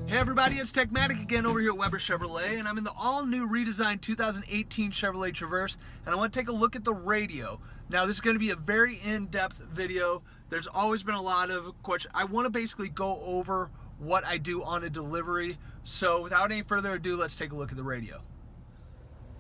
Hey everybody, it's Techmatic again over here at Weber Chevrolet, and I'm in the all-new redesigned 2018 Chevrolet Traverse, and I want to take a look at the radio. Now this is going to be a very in-depth video. There's always been a lot of questions. I want to basically go over what I do on a delivery, so without any further ado, let's take a look at the radio.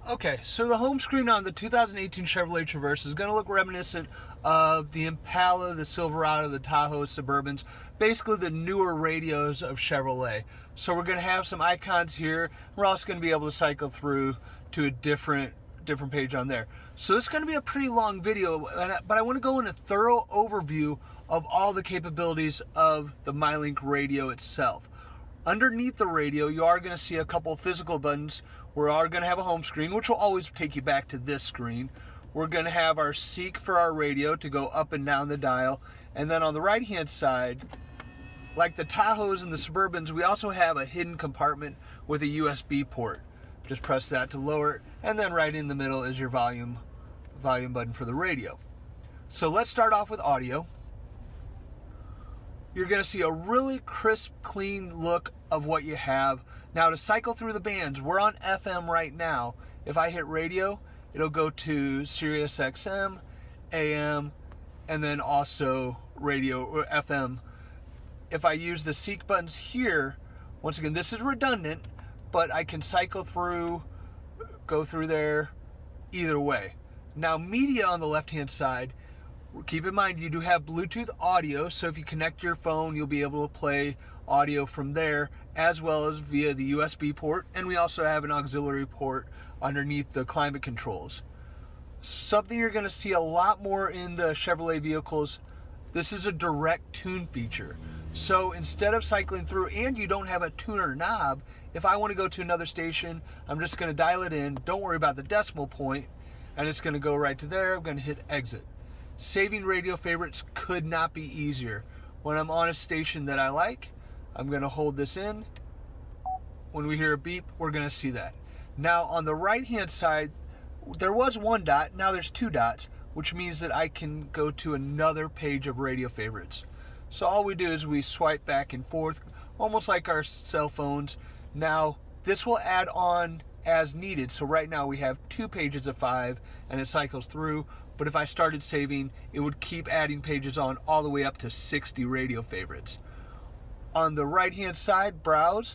Okay, so the home screen on the 2018 Chevrolet Traverse is going to look reminiscent of the Impala, the Silverado, the Tahoe, Suburbans, basically the newer radios of Chevrolet. So we're going to have some icons here. We're also going to be able to cycle through to a different page on there. So this is going to be a pretty long video, but I want to go in a thorough overview of all the capabilities of the MyLink radio itself. Underneath the radio, you are going to see a couple of physical buttons. We are going to have a home screen, which will always take you back to this screen. We're going to have our seek for our radio to go up and down the dial. And then on the right-hand side, like the Tahoes and the Suburbans, we also have a hidden compartment with a USB port. Just press that to lower it, and then right in the middle is your volume button for the radio. So let's start off with audio. You're going to see a really crisp, clean look of what you have. Now to cycle through the bands, we're on FM right now. If I hit radio, it'll go to Sirius XM, AM, and then also radio or FM. If I use the seek buttons here, once again, this is redundant, but I can cycle through, go through there either way. Now media on the left-hand side, keep in mind you do have Bluetooth audio, so if you connect your phone, you'll be able to play audio from there, as well as via the USB port, and we also have an auxiliary port underneath the climate controls. Something you're going to see a lot more in the Chevrolet vehicles, this is a direct tune feature. So instead of cycling through, and you don't have a tuner knob, if I want to go to another station, I'm just going to dial it in, don't worry about the decimal point, and it's going to go right to there. I'm going to hit exit. Saving radio favorites could not be easier. When I'm on a station that I like, I'm going to hold this in. When we hear a beep, we're going to see that. Now on the right hand side, there was one dot, now there's two dots, which means that I can go to another page of radio favorites. So all we do is we swipe back and forth, almost like our cell phones. Now this will add on as needed. So right now we have 2 pages of 5 and it cycles through. But if I started saving, it would keep adding pages on all the way up to 60 radio favorites. On the right hand side, browse.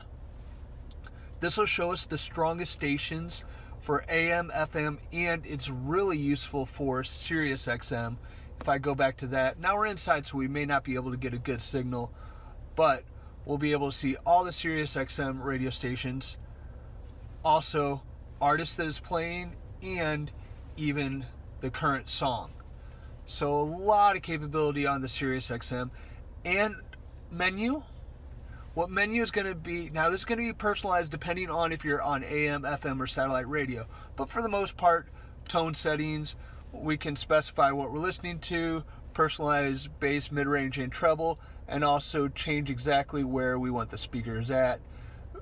This will show us the strongest stations for AM, FM, and it's really useful for Sirius XM. If I go back to that, now we're inside, so we may not be able to get a good signal, but we'll be able to see all the Sirius XM radio stations, also artist that is playing, and even the current song. So a lot of capability on the Sirius XM. And menu, what menu is going to be, now this is going to be personalized depending on if you're on AM, FM, or satellite radio, but for the most part, tone settings, we can specify what we're listening to, personalize bass, mid-range, and treble, and also change exactly where we want the speakers at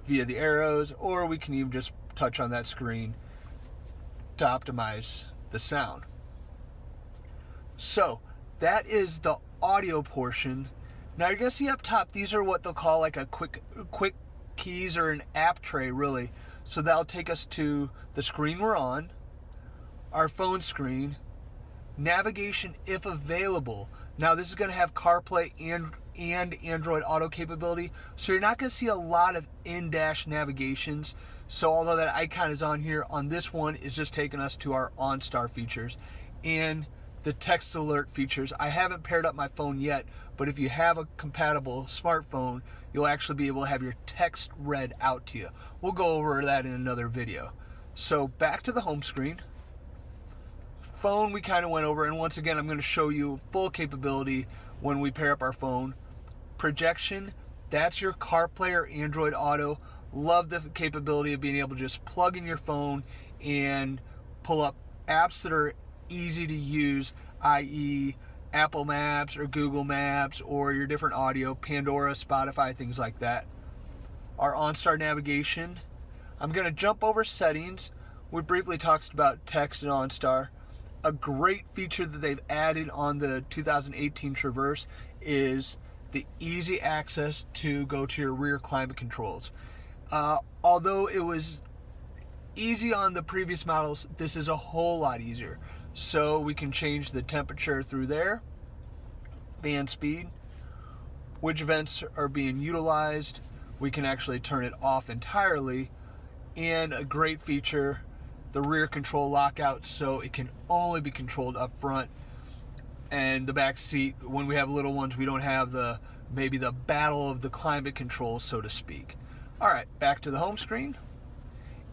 via the arrows, or we can even just touch on that screen to optimize the sound. So that is the audio portion. Now you're going to see up top, these are what they'll call like a quick keys, or an app tray really. So that'll take us to the screen we're on, our phone screen, navigation if available. Now this is going to have CarPlay and Android Auto capability, so you're not going to see a lot of in-dash navigations. So although that icon is on here, on this one is just taking us to our OnStar features and the text alert features. I haven't paired up my phone yet, but if you have a compatible smartphone, you'll actually be able to have your text read out to you. We'll go over that in another video. So back to the home screen. Phone we kind of went over, and once again I'm going to show you full capability when we pair up our phone. Projection, that's your CarPlay or Android Auto. Love the capability of being able to just plug in your phone and pull up apps that are easy to use, i.e. Apple Maps or Google Maps or your different audio, Pandora, Spotify, things like that. Our OnStar navigation. I'm going to jump over settings. We briefly talked about text and OnStar. A great feature that they've added on the 2018 Traverse is the easy access to go to your rear climate controls. Although it was easy on the previous models, this is a whole lot easier. So we can change the temperature through there, fan speed, which vents are being utilized. We can actually turn it off entirely, and a great feature, the rear control lockout, so it can only be controlled up front. And the back seat, when we have little ones, we don't have maybe the battle of the climate control, so to speak. All right, back to the home screen.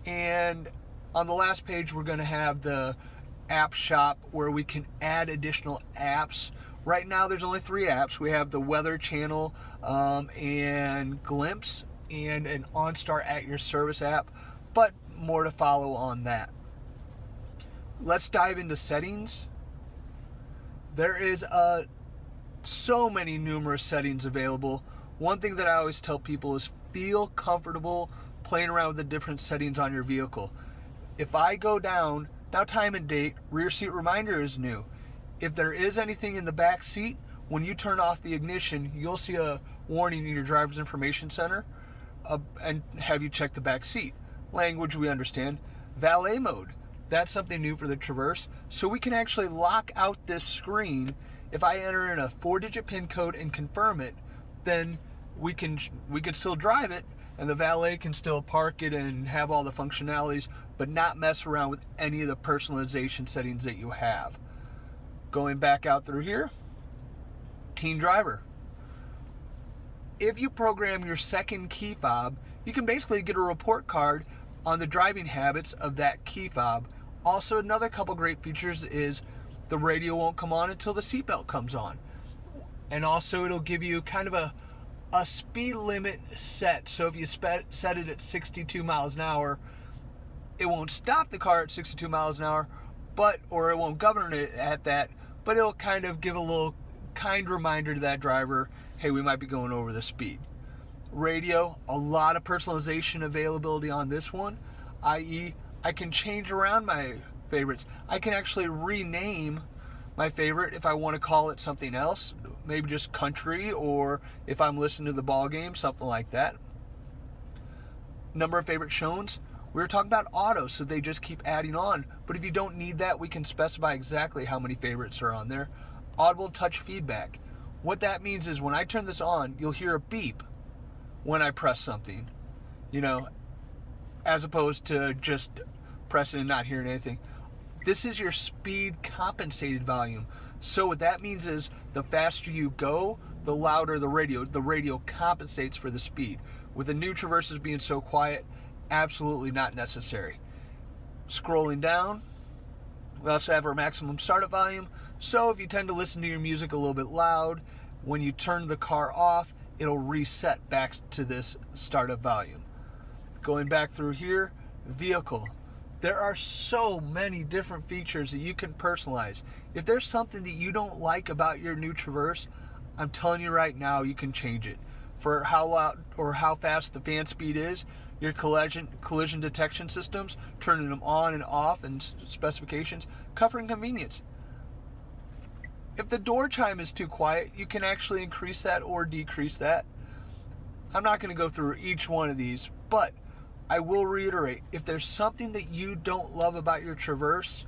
And on the last page, we're going to have the app shop where we can add additional apps. Right now, there's only 3 apps. We have the Weather Channel and Glimpse and an OnStar at Your Service app, but more to follow on that. Let's dive into settings. There is so many numerous settings available. One thing that I always tell people is feel comfortable playing around with the different settings on your vehicle. If I go down, now time and date, rear seat reminder is new. If there is anything in the back seat, when you turn off the ignition, you'll see a warning in your driver's information center and have you check the back seat. Language we understand. Valet mode, that's something new for the Traverse. So we can actually lock out this screen. If I enter in a 4-digit PIN code and confirm it, then we can still drive it, and the valet can still park it and have all the functionalities, but not mess around with any of the personalization settings that you have. Going back out through here, Teen Driver. If you program your second key fob, you can basically get a report card on the driving habits of that key fob. Also, another couple great features is the radio won't come on until the seatbelt comes on. And also it'll give you kind of a speed limit set. So if you set it at 62 miles an hour, it won't stop the car at 62 miles an hour, or it won't govern it at that, but it'll kind of give a little kind reminder to that driver, hey, we might be going over the speed. Radio, a lot of personalization availability on this one, i.e. I can change around my favorites. I can actually rename my favorite if I want to call it something else, maybe just country, or if I'm listening to the ball game, something like that. Number of favorite shows. We were talking about auto, so they just keep adding on. But if you don't need that, we can specify exactly how many favorites are on there. Audible touch feedback. What that means is when I turn this on, you'll hear a beep when I press something, as opposed to just pressing and not hearing anything. This is your speed compensated volume. So what that means is the faster you go, the louder the radio compensates for the speed. With the new Traverses being so quiet, absolutely not necessary. Scrolling down, we also have our maximum startup volume. So if you tend to listen to your music a little bit loud, when you turn the car off, it'll reset back to this startup volume. Going back through here, vehicle. There are so many different features that you can personalize. If there's something that you don't like about your new Traverse, I'm telling you right now, you can change it. For how loud or how fast the fan speed is, your collision detection systems, turning them on and off, and specifications, comfort and convenience. If the door chime is too quiet, you can actually increase that or decrease that. I'm not going to go through each one of these, but I will reiterate, if there's something that you don't love about your Traverse,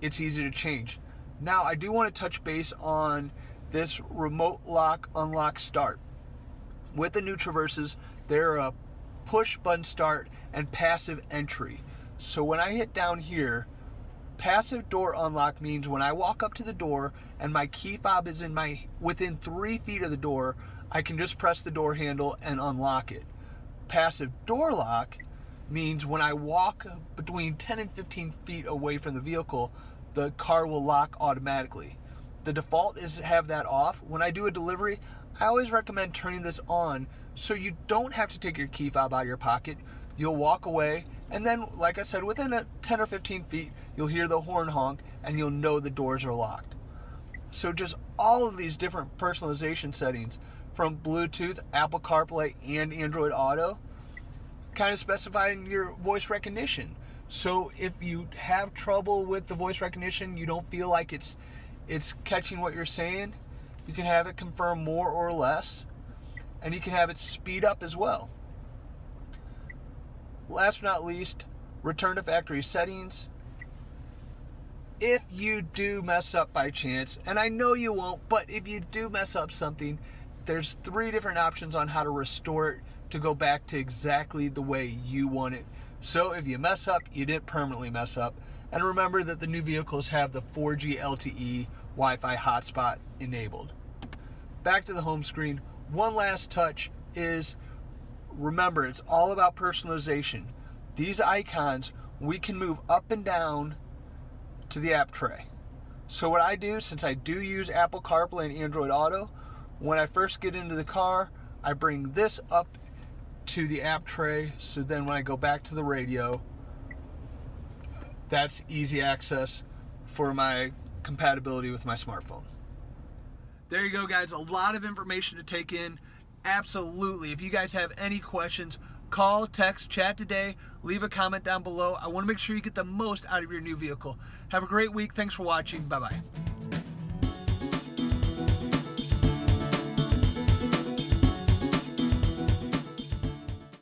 it's easy to change. Now, I do want to touch base on this remote lock, unlock, start. With the new Traverses, there are a push button start and passive entry. So when I hit down here, passive door unlock means when I walk up to the door and my key fob is within 3 feet of the door, I can just press the door handle and unlock it. Passive door lock means when I walk between 10 and 15 feet away from the vehicle, the car will lock automatically. The default is to have that off. When I do a delivery, I always recommend turning this on so you don't have to take your key fob out of your pocket. You'll walk away, and then, like I said, within 10 or 15 feet, you'll hear the horn honk, and you'll know the doors are locked. So just all of these different personalization settings, from Bluetooth, Apple CarPlay, and Android Auto, kind of specifying your voice recognition. So if you have trouble with the voice recognition, you don't feel like it's catching what you're saying, You can have it confirm more or less, and you can have it speed up as well. Last but not least, return to factory settings. If you do mess up by chance, and I know you won't, but if you do mess up something, there's 3 different options on how to restore it to go back to exactly the way you want it. So if you mess up, you didn't permanently mess up. And remember that the new vehicles have the 4G LTE Wi-Fi hotspot enabled. Back to the home screen. One last touch is, remember, it's all about personalization. These icons, we can move up and down to the app tray. So what I do, since I do use Apple CarPlay and Android Auto, when I first get into the car, I bring this up to the app tray, so then when I go back to the radio, that's easy access for my compatibility with my smartphone. There you go, guys. A lot of information to take in. Absolutely. If you guys have any questions, call, text, chat today. Leave a comment down below. I want to make sure you get the most out of your new vehicle. Have a great week. Thanks for watching. Bye-bye.